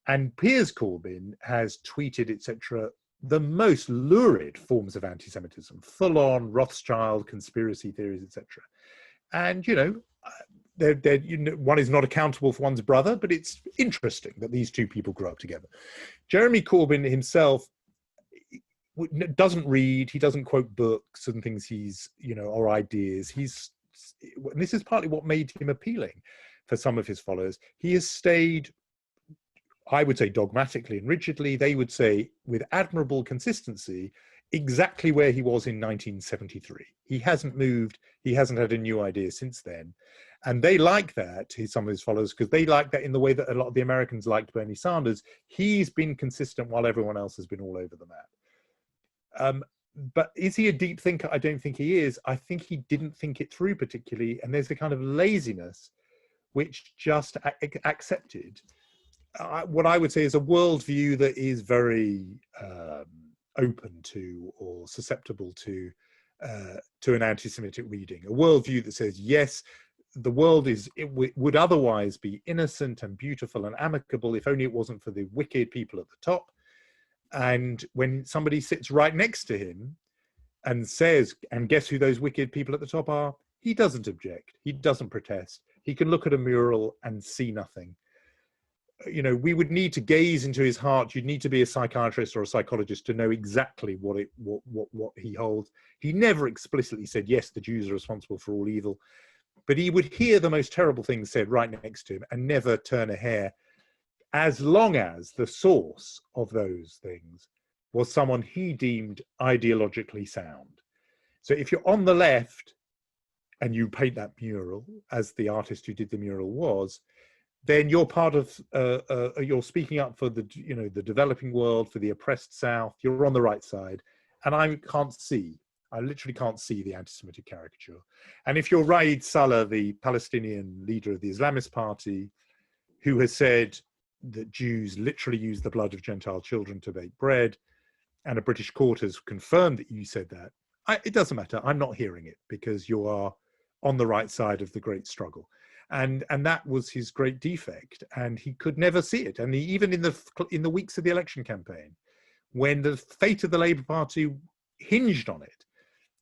Speaker 3: And Piers Corbyn has tweeted, etc., the most lurid forms of anti-Semitism, full-on Rothschild conspiracy theories, etc. And, you know, you know, one is not accountable for one's brother, but it's interesting that these two people grew up together. Jeremy Corbyn himself doesn't read, he doesn't quote books and things you know, or ideas. And this is partly what made him appealing for some of his followers. He has stayed, I would say, dogmatically and rigidly, they would say with admirable consistency, exactly where he was in 1973. He hasn't moved, he hasn't had a new idea since then. And they like that, some of his followers, because they like that in the way that a lot of the Americans liked Bernie Sanders. He's been consistent while everyone else has been all over the map. But is he a deep thinker? I don't think he is. I think he didn't think it through particularly. And there's a kind of laziness which just accepted what I would say is a worldview that is very open to or susceptible to an anti-Semitic reading. A worldview that says, yes, the world would otherwise be innocent and beautiful and amicable if only it wasn't for the wicked people at the top. And when somebody sits right next to him and says, and guess who those wicked people at the top are? He doesn't object. He doesn't protest. He can look at a mural and see nothing. You know, we would need to gaze into his heart. You'd need to be a psychiatrist or a psychologist to know exactly what he holds. He never explicitly said, yes, the Jews are responsible for all evil, but he would hear the most terrible things said right next to him and never turn a hair. as long as the source of those things was someone he deemed ideologically sound. So if you're on the left and you paint that mural, as the artist who did the mural was, then you're part of, you're speaking up for the, the developing world, for the oppressed South. You're on the right side. And I literally can't see the anti-Semitic caricature. And if you're Raed Salah, the Palestinian leader of the Islamist Party, who has said that Jews literally use the blood of Gentile children to bake bread, and a British court has confirmed that you said that, it doesn't matter. I'm not hearing it, because you are on the right side of the great struggle. And that was his great defect, and he could never see it. And even in the weeks of the election campaign, when the fate of the Labour Party hinged on it,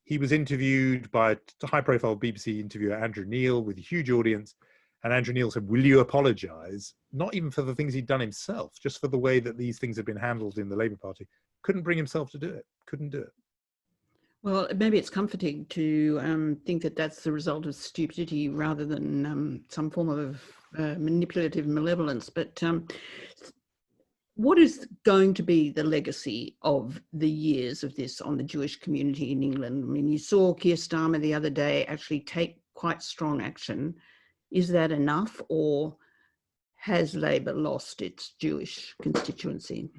Speaker 3: he was interviewed by a high-profile BBC interviewer, Andrew Neil, with a huge audience. And Andrew Neil said, "Will you apologise?" Not even for the things he'd done himself, just for the way that these things had been handled in the Labour Party. Couldn't bring himself to do it. Couldn't do it.
Speaker 2: Well, maybe it's comforting to think that that's the result of stupidity rather than some form of manipulative malevolence. But what is going to be the legacy of the years of this on the Jewish community in England? I mean, you saw Keir Starmer the other day actually take quite strong action. Is that enough, or has Labour lost its Jewish constituency?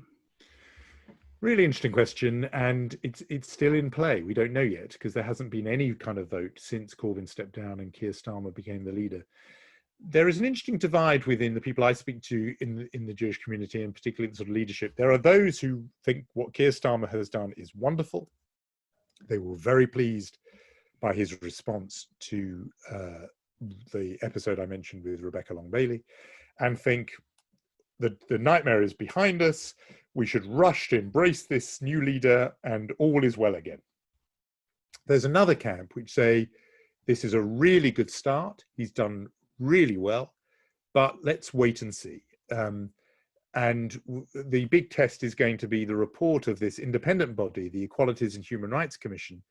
Speaker 3: Really interesting question, and it's still in play. We don't know yet, because there hasn't been any kind of vote since Corbyn stepped down and Keir Starmer became the leader. There is an interesting divide within the people I speak to in the Jewish community, and particularly the sort of leadership. There are those who think what Keir Starmer has done is wonderful. They were very pleased by his response to the episode I mentioned with Rebecca Long-Bailey, and think that the nightmare is behind us. We should rush to embrace this new leader and all is well again. There's another camp which say this is a really good start. He's done really well, but let's wait and see. And the big test is going to be the report of this independent body, the Equalities and Human Rights Commission,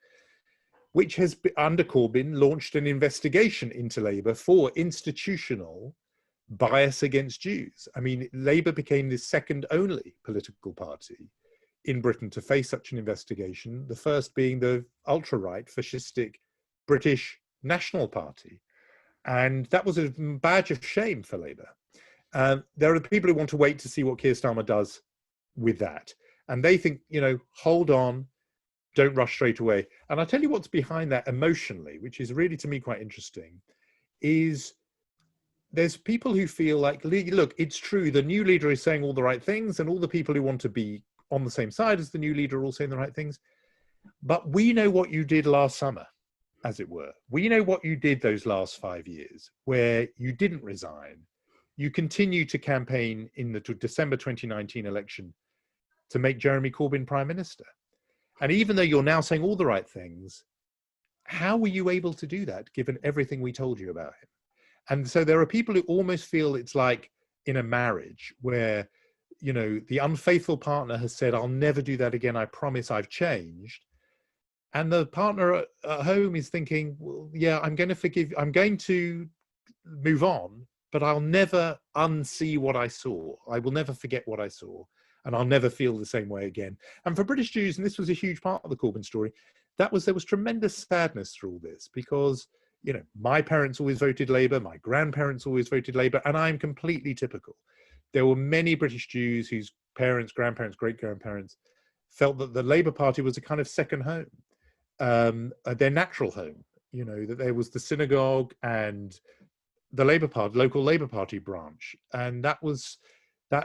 Speaker 3: which has, under Corbyn, launched an investigation into Labour for institutional bias against Jews. I mean, Labour became the second only political party in Britain to face such an investigation, the first being the ultra-right fascistic British National Party. And that was a badge of shame for Labour. There are people who want to wait to see what Keir Starmer does with that. And they think, hold on, don't rush straight away. And I'll tell you what's behind that emotionally, which is really, to me, quite interesting, is there's people who feel like, look, it's true, the new leader is saying all the right things, and all the people who want to be on the same side as the new leader are all saying the right things. But we know what you did last summer, as it were. We know what you did those last 5 years, where you didn't resign. You continued to campaign in the December 2019 election to make Jeremy Corbyn Prime Minister. And even though you're now saying all the right things, how were you able to do that, given everything we told you about him? And so there are people who almost feel it's like in a marriage where, the unfaithful partner has said, I'll never do that again. I promise, I've changed. And the partner at home is thinking, well, yeah, I'm going to forgive, I'm going to move on, but I'll never unsee what I saw. I will never forget what I saw, and I'll never feel the same way again. And for British Jews, and this was a huge part of the Corbyn story, there was tremendous sadness through all this, because my parents always voted Labour, my grandparents always voted Labour, and I'm completely typical. There were many British Jews whose parents, grandparents, great-grandparents felt that the Labour Party was a kind of second home, their natural home, that there was the synagogue and the Labour Party, local Labour Party branch. And that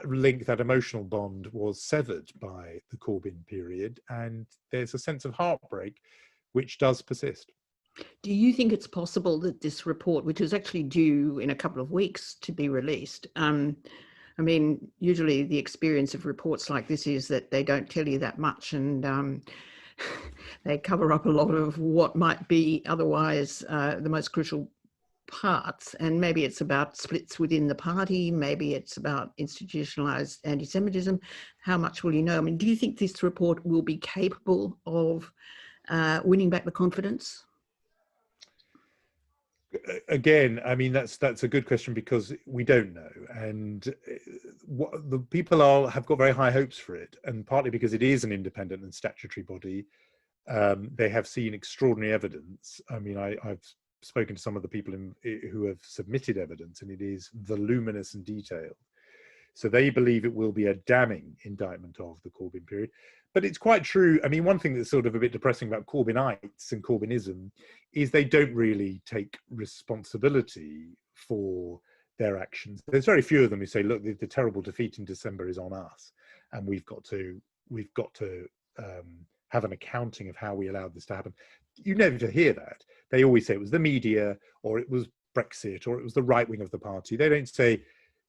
Speaker 3: link, that emotional bond was severed by the Corbyn period. And there's a sense of heartbreak, which does persist.
Speaker 2: Do you think it's possible that this report, which is actually due in a couple of weeks to be released, I mean, usually the experience of reports like this is that they don't tell you that much, and they cover up a lot of what might be otherwise the most crucial parts. And maybe it's about splits within the party, maybe it's about institutionalized anti-Semitism. How much will you know? I mean, do you think this report will be capable of winning back the confidence?
Speaker 3: Again, I mean, that's a good question, because we don't know, and what the people have got very high hopes for it, and partly because it is an independent and statutory body. They have seen extraordinary evidence. I mean, I've spoken to some of the people who have submitted evidence, and it is voluminous and detailed. So they believe it will be a damning indictment of the Corbyn period. But it's quite true. I mean, one thing that's sort of a bit depressing about Corbynites and Corbynism is they don't really take responsibility for their actions. There's very few of them who say, look, the terrible defeat in December is on us, and we've got to have an accounting of how we allowed this to happen. You never hear that. They always say it was the media, or it was Brexit, or it was the right wing of the party. They don't say,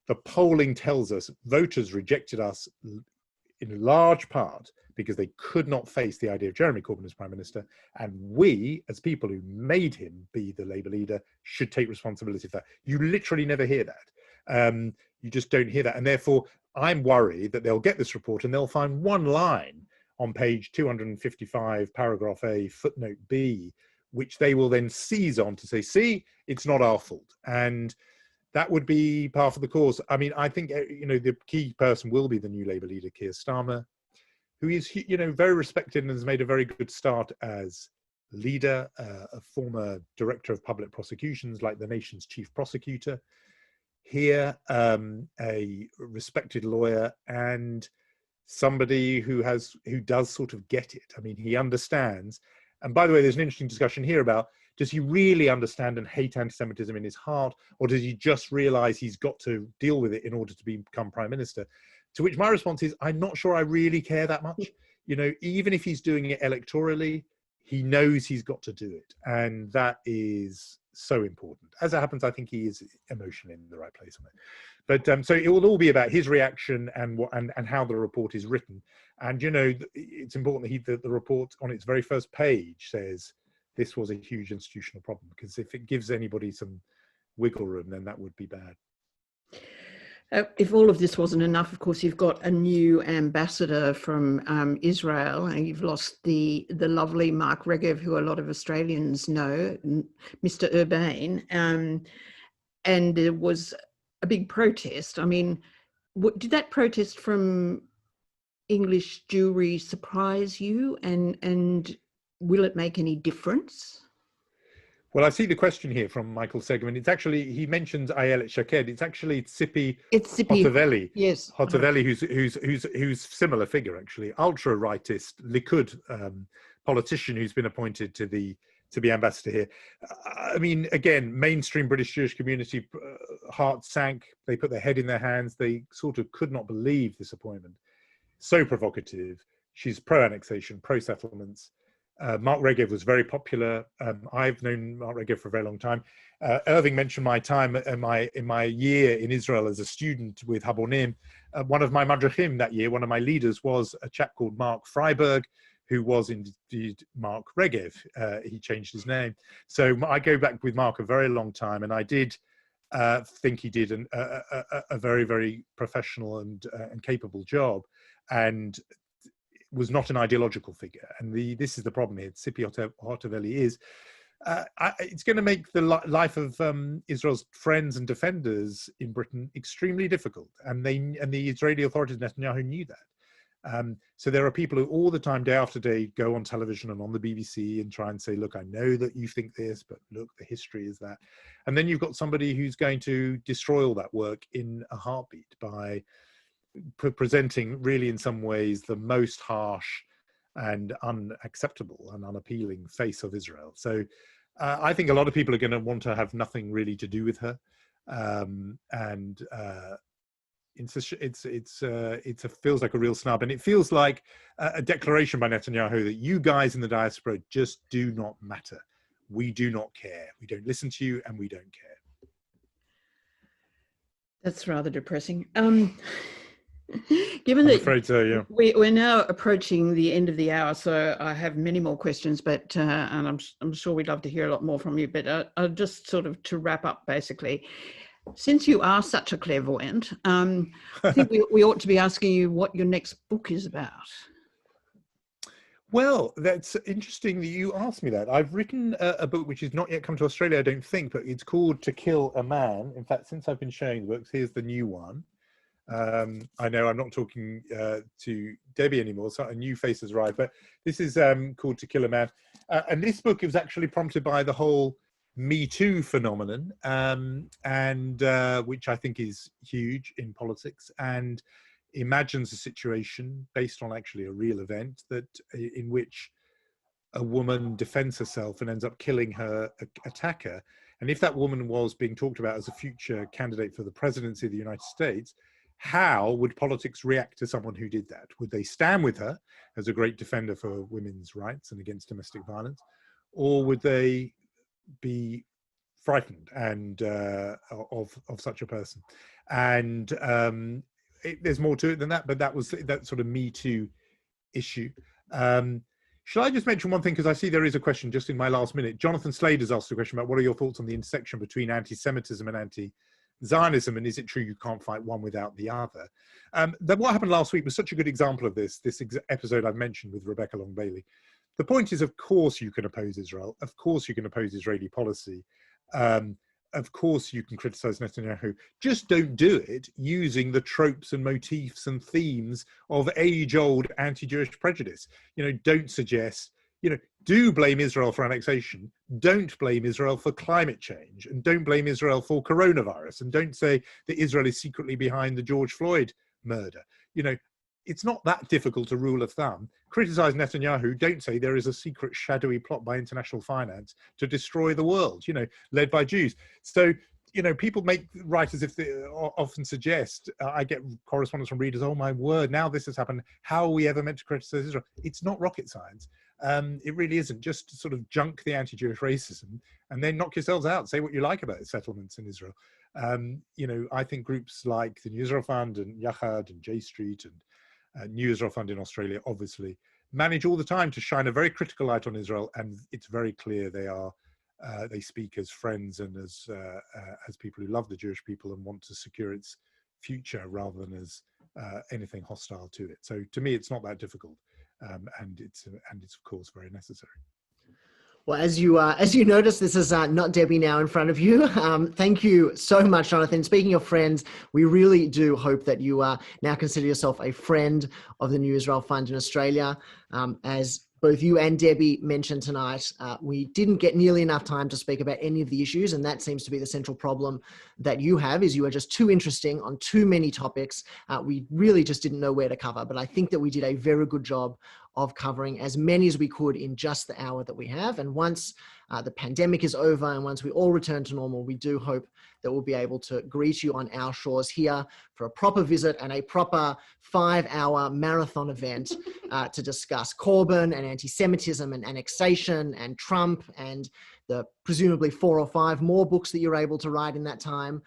Speaker 3: the polling tells us voters rejected us in large part because they could not face the idea of Jeremy Corbyn as Prime Minister, and we, as people who made him be the Labour leader, should take responsibility for that. You literally never hear that. You just don't hear that. And therefore, I'm worried that they'll get this report and they'll find one line on page 255, paragraph A, footnote B, which they will then seize on to say, see, it's not our fault. And that would be par for the course. I mean, I think, the key person will be the new Labour leader, Keir Starmer, who is, very respected and has made a very good start as leader, a former director of public prosecutions, like the nation's chief prosecutor. Here, a respected lawyer and somebody who does sort of get it. I mean, he understands. And by the way, there's an interesting discussion here about, does he really understand and hate anti-Semitism in his heart, or does he just realize he's got to deal with it in order to become Prime Minister? To which my response is, I'm not sure I really care that much. Even if he's doing it electorally, he knows he's got to do it. And that is so important. As it happens, I think he is emotionally in the right place on it. But so it will all be about his reaction and how the report is written. And, it's important that the report on its very first page says, this was a huge institutional problem, because if it gives anybody some wiggle room, then that would be bad.
Speaker 2: If all of this wasn't enough, of course, you've got a new ambassador from Israel, and you've lost the lovely Mark Regev, who a lot of Australians know, Mr. Urbain, and there was a big protest. I mean, did that protest from English Jewry surprise you, and will it make any difference?
Speaker 3: Well, I see the question here from Michael Segerman. It's actually, he mentions Ayelet Shaked. It's actually Tzipi Hotovelli.
Speaker 2: Yes,
Speaker 3: Hotovelli, who's similar figure actually, ultra rightist Likud politician who's been appointed to be ambassador here. I mean, again, mainstream British Jewish community heart sank. They put their head in their hands. They sort of could not believe this appointment. So provocative. She's pro-annexation, pro-settlements. Mark Regev was very popular. I've known Mark Regev for a very long time. Irving mentioned my time in my year in Israel as a student with Habonim. One of my madrachim that year, one of my leaders, was a chap called Mark Freiberg, who was indeed Mark Regev. He changed his name. So I go back with Mark a very long time, and I did think he did a very, very professional and capable job, and was not an ideological figure. And this is the problem here. Tzipi Hotovelli is, it's going to make the life of Israel's friends and defenders in Britain extremely difficult. And the Israeli authorities, Netanyahu, knew that. So there are people who all the time, day after day, go on television and on the BBC and try and say, look, I know that you think this, but look, the history is that. And then you've got somebody who's going to destroy all that work in a heartbeat by presenting really in some ways the most harsh and unacceptable and unappealing face of Israel. So I think a lot of people are going to want to have nothing really to do with her. It feels like a real snub, and it feels like a declaration by Netanyahu that you guys in the diaspora just do not matter. We do not care. We don't listen to you, and we don't care.
Speaker 2: That's rather depressing. Given
Speaker 3: I'm
Speaker 2: that
Speaker 3: afraid so, yeah.
Speaker 2: We're now approaching the end of the hour, so I have many more questions, but and I'm sure we'd love to hear a lot more from you. But I'll just sort of to wrap up, basically, since you are such a clairvoyant, I think we ought to be asking you what your next book is about.
Speaker 3: Well, that's interesting that you asked me that. I've written a book which has not yet come to Australia, I don't think, but it's called To Kill a Man. In fact, since I've been showing the books, here's the new one. I know I'm not talking to Debbie anymore, so a new face has arrived, but this is called To Kill a Man. And this book was actually prompted by the whole Me Too phenomenon, and which I think is huge in politics, and imagines a situation based on actually a real event that in which a woman defends herself and ends up killing her attacker. And if that woman was being talked about as a future candidate for the presidency of the United States, how would politics react to someone who did that? Would they stand with her as a great defender for women's rights and against domestic violence, or would they be frightened and of such a person? And there's more to it than that, but that was that sort of Me Too issue. Shall I just mention one thing, because I see there is a question just in my last minute. Jonathan Slader's asked a question about what are your thoughts on the intersection between anti-Semitism and anti-Zionism, and is it true you can't fight one without the other? What happened last week was such a good example of this episode I've mentioned with Rebecca Long-Bailey. The point is, of course you can oppose Israel. Of course you can oppose Israeli policy. Of course you can criticize Netanyahu. Just don't do it using the tropes and motifs and themes of age-old anti-Jewish prejudice. You know, don't suggest, you know, do blame Israel for annexation. Don't blame Israel for climate change, and don't blame Israel for coronavirus, and don't say that Israel is secretly behind the George Floyd murder. You know, it's not that difficult a rule of thumb. Criticize Netanyahu, don't say there is a secret shadowy plot by international finance to destroy the world, you know, led by Jews. So, you know, people write as if they often suggest, I get correspondence from readers, oh my word, now this has happened. How are we ever meant to criticize Israel? It's not rocket science. It really isn't. Just sort of junk the anti-Jewish racism and then knock yourselves out. Say what you like about settlements in Israel. You know, I think groups like the New Israel Fund and Yachad and J Street and New Israel Fund in Australia obviously manage all the time to shine a very critical light on Israel, and it's very clear they speak as friends and as people who love the Jewish people and want to secure its future rather than as anything hostile to it. So to me, it's not that difficult, and it's of course very necessary.
Speaker 4: Well, as you notice, this is not Debbie now in front of you. Thank you so much, Jonathan. Speaking of friends, we really do hope that you now consider yourself a friend of the New Israel Fund in Australia. As both you and Debbie mentioned tonight, we didn't get nearly enough time to speak about any of the issues, and that seems to be the central problem that you have, is you are just too interesting on too many topics. We really just didn't know where to cover, but I think that we did a very good job of covering as many as we could in just the hour that we have. And once the pandemic is over and once we all return to normal, we do hope that we'll be able to greet you on our shores here for a proper visit and a proper 5-hour marathon event to discuss Corbyn and anti-Semitism and annexation and Trump and the presumably 4 or 5 more books that you're able to write in that time.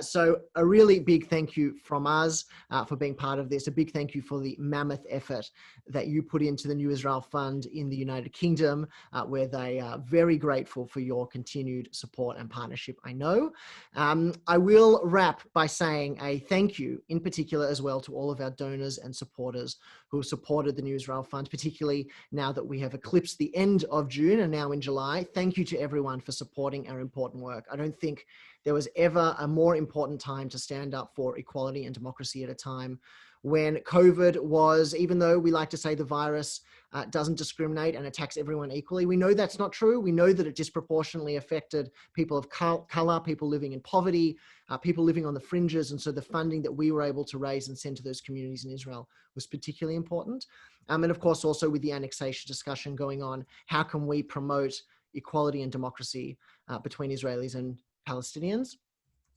Speaker 4: So a really big thank you from us for being part of this. A big thank you for the mammoth effort that you put into the New Israel Fund in the United Kingdom, where they are very grateful for your continued support and partnership, I know. I will wrap by saying a thank you in particular as well to all of our donors and supporters who have supported the New Israel Fund, particularly now that we have eclipsed the end of June and now in July. Thank you to everyone for supporting our important work. I don't think there was ever a more important time to stand up for equality and democracy at a time when COVID was, even though we like to say the virus doesn't discriminate and attacks everyone equally, we know that's not true. We know that it disproportionately affected people of color, people living in poverty, people living on the fringes. And so the funding that we were able to raise and send to those communities in Israel was particularly important. And of course, also with the annexation discussion going on, how can we promote equality and democracy between Israelis and Palestinians?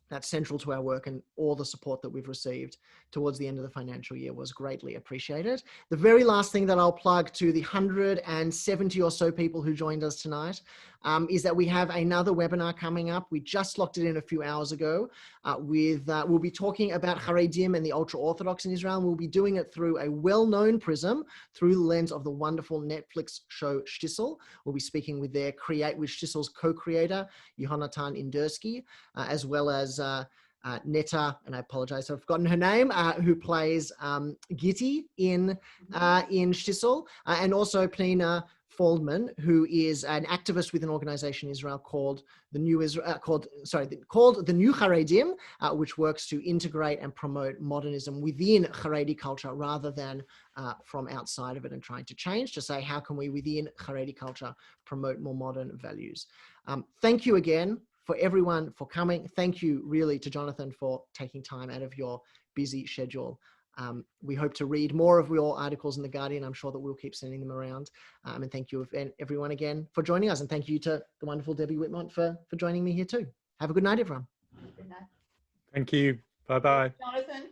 Speaker 4: That's central to our work, and all the support that we've received towards the end of the financial year was greatly appreciated. The very last thing that I'll plug to the 170 or so people who joined us tonight is that we have another webinar coming up. We just locked it in a few hours ago we'll be talking about Haredim and the ultra-Orthodox in Israel. And we'll be doing it through a well-known prism, through the lens of the wonderful Netflix show Shtisel. We'll be speaking with Shtisel's co-creator, Yehonatan Indersky, as well as Netta, and I apologize, I've forgotten her name, who plays Gitti in Shtisel, and also Pnina Feldman, who is an activist with an organization in Israel called the New Haredim, which works to integrate and promote modernism within Haredi culture rather than from outside of it, and trying to change to say, how can we within Haredi culture promote more modern values? Thank you again for everyone for coming. Thank you really to Jonathan for taking time out of your busy schedule. We hope to read more of your articles in The Guardian. I'm sure that we'll keep sending them around. And thank you everyone again for joining us. And thank you to the wonderful Debbie Whitmont for joining me here too. Have a good night, everyone.
Speaker 2: Good night.
Speaker 3: Thank you. Bye-bye.
Speaker 2: Jonathan.